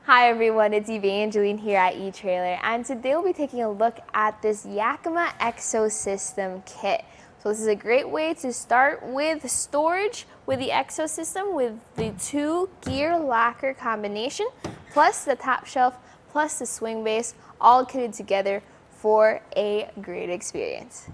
Hi everyone, it's Evangeline here at etrailer, and today we'll be taking a look at this Yakima Exo System kit. So this is a great way to start with storage with the Exo System with the 2 gear locker combination, plus the top shelf, plus the swing base, all kitted together for a great experience.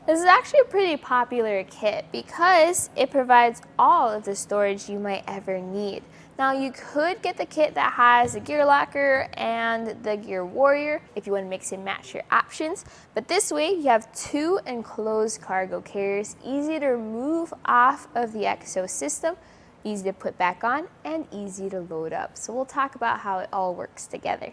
This is actually a pretty popular kit because it provides all of the storage you might ever need. Now you could get the kit that has the gear locker and the gear warrior if you want to mix and match your options, but this way you have 2 enclosed cargo carriers, easy to remove off of the Exo System, easy to put back on, and easy to load up. So we'll talk about how it all works together.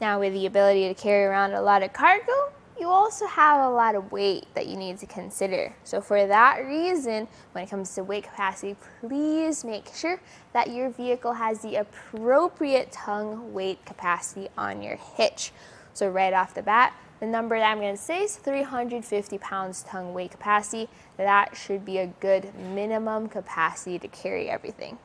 Now with the ability to carry around a lot of cargo, you also have a lot of weight that you need to consider. So for that reason, when it comes to weight capacity, please make sure that your vehicle has the appropriate tongue weight capacity on your hitch. So right off the bat, the number that I'm going to say is 350 pounds tongue weight capacity. That should be a good minimum capacity to carry everything.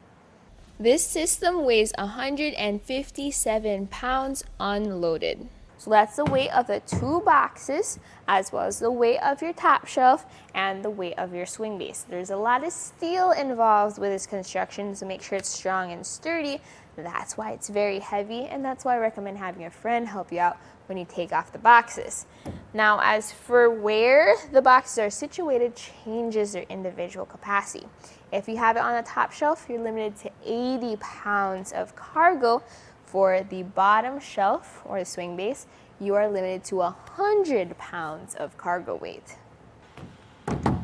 This system weighs 157 pounds unloaded. So that's the weight of the 2 boxes, as well as the weight of your top shelf and the weight of your swing base. There's a lot of steel involved with this construction, so make sure it's strong and sturdy. That's why it's very heavy, and that's why I recommend having a friend help you out when you take off the boxes. Now, as for where the boxes are situated changes their individual capacity. If you have it on the top shelf, you're limited to 80 pounds of cargo. For the bottom shelf, or the swing base, you are limited to 100 pounds of cargo weight.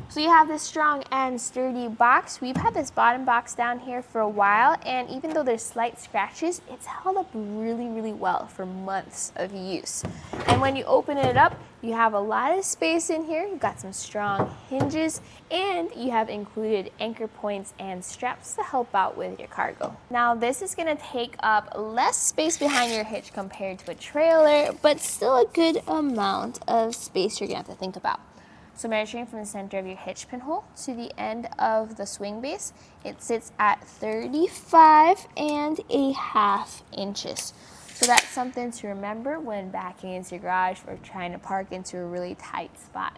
So you have this strong and sturdy box. We've had this bottom box down here for a while, and even though there's slight scratches, it's held up really well for months of use. And when you open it up, you have a lot of space in here. You've got some strong hinges, and you have included anchor points and straps to help out with your cargo. Now this is going to take up less space behind your hitch compared to a trailer, but still a good amount of space you're going to have to think about. So measuring from the center of your hitch pinhole to the end of the swing base, it sits at 35.5 inches. So that's something to remember when backing into your garage or trying to park into a really tight spot.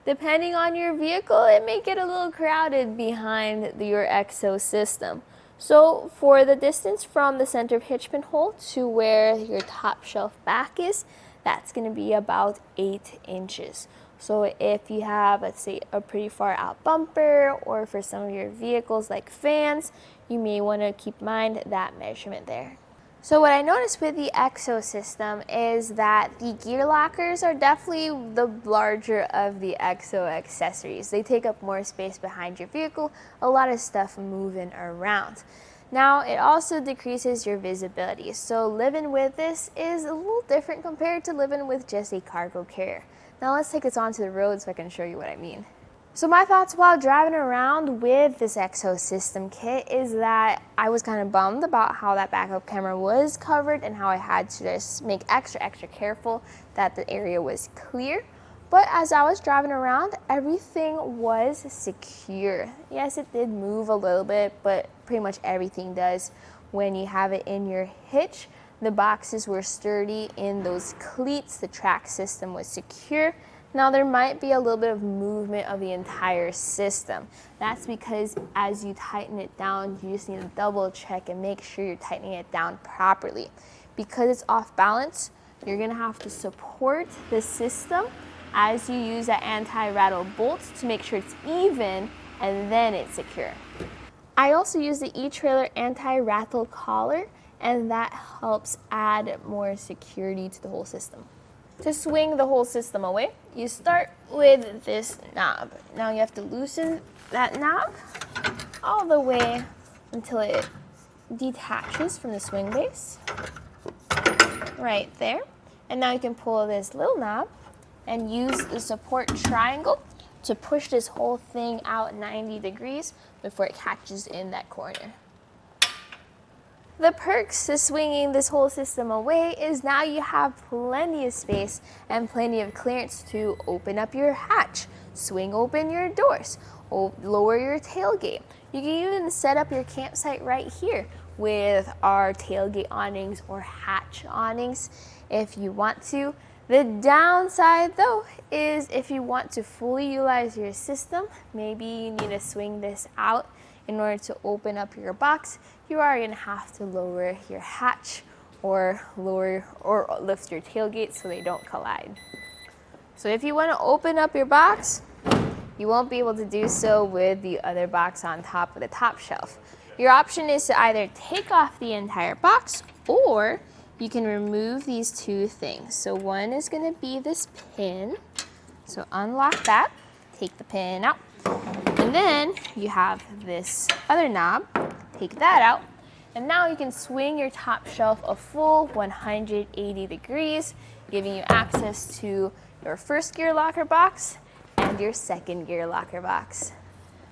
Depending on your vehicle, it may get a little crowded behind your Exo System. So for the distance from the center of hitch pinhole to where your top shelf back is, that's going to be about 8 inches. So if you have, let's say, a pretty far out bumper, or for some of your vehicles like fans, you may want to keep in mind that measurement there. So what I noticed with the Exo System is that the gear lockers are definitely the larger of the Exo accessories. They take up more space behind your vehicle, a lot of stuff moving around. Now, it also decreases your visibility. So living with this is a little different compared to living with just a cargo carrier. Now let's take this onto the road so I can show you what I mean. So my thoughts while driving around with this Exo System kit is that I was kind of bummed about how that backup camera was covered and how I had to just make extra careful that the area was clear. But as I was driving around, everything was secure. Yes, it did move a little bit, but pretty much everything does when you have it in your hitch. The boxes were sturdy in those cleats. The track system was secure. Now there might be a little bit of movement of the entire system. That's because as you tighten it down, you just need to double check and make sure you're tightening it down properly. Because it's off balance, you're gonna have to support the system as you use that anti-rattle bolt to make sure it's even, and then it's secure. I also use the etrailer anti-rattle collar, and that helps add more security to the whole system. To swing the whole system away, you start with this knob. Now you have to loosen that knob all the way until it detaches from the swing base. Right there. And now you can pull this little knob and use the support triangle to push this whole thing out 90 degrees before it catches in that corner. The perks to swinging this whole system away is now you have plenty of space and plenty of clearance to open up your hatch, swing open your doors, lower your tailgate. You can even set up your campsite right here with our tailgate awnings or hatch awnings if you want to. The downside though is if you want to fully utilize your system, maybe you need to swing this out in order to open up your box, you are going to have to lower your hatch or lift your tailgate so they don't collide. So if you want to open up your box, you won't be able to do so with the other box on top of the top shelf. Your option is to either take off the entire box, or you can remove these two things. So one is going to be this pin. So unlock that, take the pin out, and then you have this other knob. Take that out, and now you can swing your top shelf a full 180 degrees, giving you access to your first gear locker box and your second gear locker box.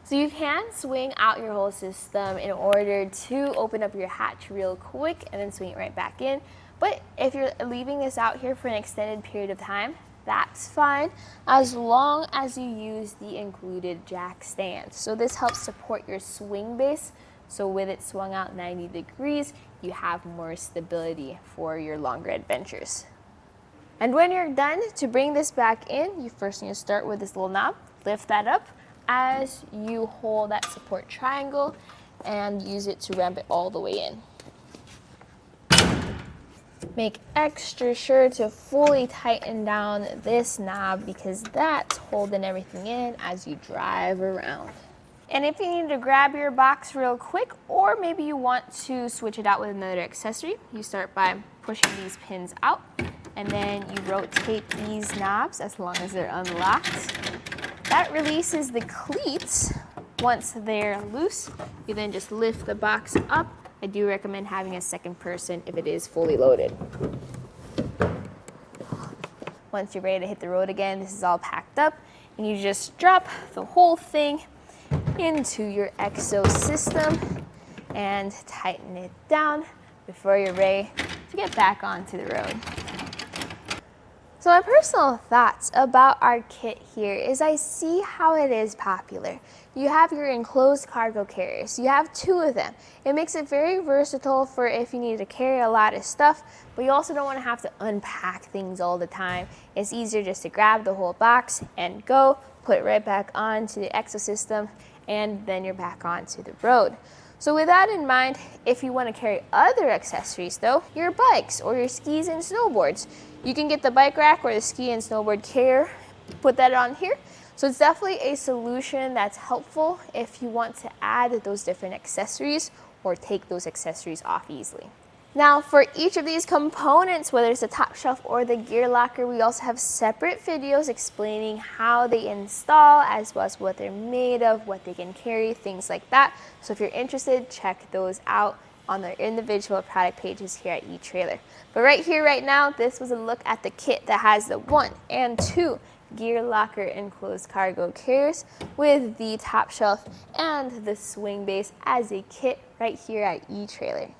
So you can swing out your whole system in order to open up your hatch real quick and then swing it right back in. But if you're leaving this out here for an extended period of time, that's fine, as long as you use the included jack stand. So this helps support your swing base. So with it swung out 90 degrees, you have more stability for your longer adventures. And when you're done, to bring this back in, you first need to start with this little knob. Lift that up as you hold that support triangle and use it to ramp it all the way in. Make extra sure to fully tighten down this knob because that's holding everything in as you drive around. And if you need to grab your box real quick, or maybe you want to switch it out with another accessory, you start by pushing these pins out, and then you rotate these knobs as long as they're unlocked. That releases the cleats. Once they're loose, you then just lift the box up. I do recommend having a second person if it is fully loaded. Once you're ready to hit the road again, this is all packed up, and you just drop the whole thing into your Exo system and tighten it down before you're ready to get back onto the road. So my personal thoughts about our kit here is I see how it is popular. You have your enclosed cargo carriers. You have two of them. It makes it very versatile for if you need to carry a lot of stuff, but you also don't want to have to unpack things all the time. It's easier just to grab the whole box and go, put it right back onto the Exo system, and then you're back onto the road. So with that in mind, if you want to carry other accessories though, your bikes or your skis and snowboards, you can get the bike rack or the ski and snowboard carrier, put that on here. So it's definitely a solution that's helpful if you want to add those different accessories or take those accessories off easily. Now for each of these components, whether it's the top shelf or the gear locker, we also have separate videos explaining how they install, as well as what they're made of, what they can carry, things like that. So if you're interested, check those out on their individual product pages here at eTrailer. But right here, right now, this was a look at the kit that has the 1 and 2 gear locker enclosed cargo carriers with the top shelf and the swing base as a kit right here at eTrailer.